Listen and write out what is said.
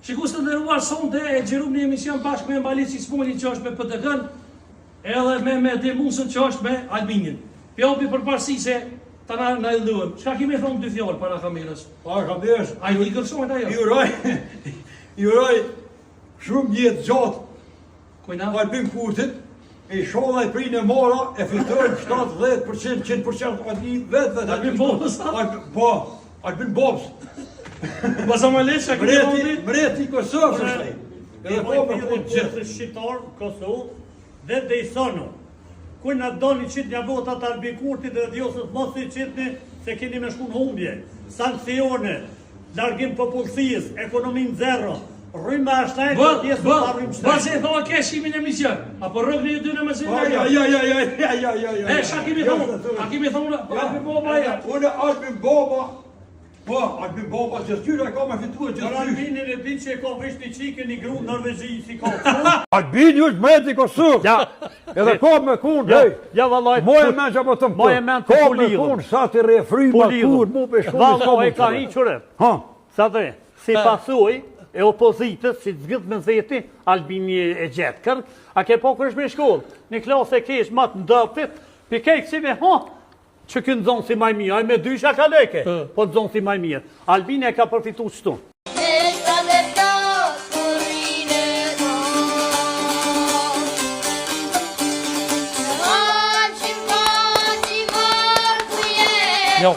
Shikues të nderuar, sonte e xhirum një emision bashkë me Mbalici Smolin që është me PTK-n, edhe me Demusën që është me Albinin. Pjopi përparësi se ta na ildhuem. Çka kemi thonë dy fjalë para kamerës? Para kamerës. Ai i gërsohet ajo. Ju uroj shumë jetë gjatë. Kujna? Albin Kurtit, e sholla i prinë e mora, e fitojnë 70%, 100% Albin vetë. Albin Bobës? Po, Albin Bobës. Basa më lesh, a kemi thonë? Mreti Kosovës është ai. Edhe po me fund gjithë shqiptar, Kosovë dhe Dejsonu. Kuj në doni qitë një votat Albin Kurtit dhe Diosës mos i qitni se keni me shkun humbje. Sankcione, largim popullsijës, ekonomin zero, rrymë ashtaj të tjesë të rrymë shtaj. Basa e thoa keshimin e mision, apo rëgni ju dy në mëzim e jo? Ja. E, shka kemi thonë? A kemi thonë? Albin Boba ja? Unë Albin Boba, po, Albin Boba që s'kyra ka me fitua që Për Albinin e di që e ka vesh një qike një gru Norvegji si ka. Albini është mreti Kosovë. Ja, Edhe ka me kun, hej. ja vallaj. Moje men që po të më Moje men të ka me pulidhën. kun, sa të refryma kur, mu për shumë. Vallaj e ka hiqure. Ha, Sa të si pasoj e opozitës, si të zgjidh me zeti, Albini e gjetë kërk, a ke po kërsh me shkollë, një klasë e kesh matë ndëptit, për kejkë si me që kënë zonë si maj mirë, a me dysha ka leke, po të zonë si maj mirë. Albini e ka përfitu qëtu. Jo,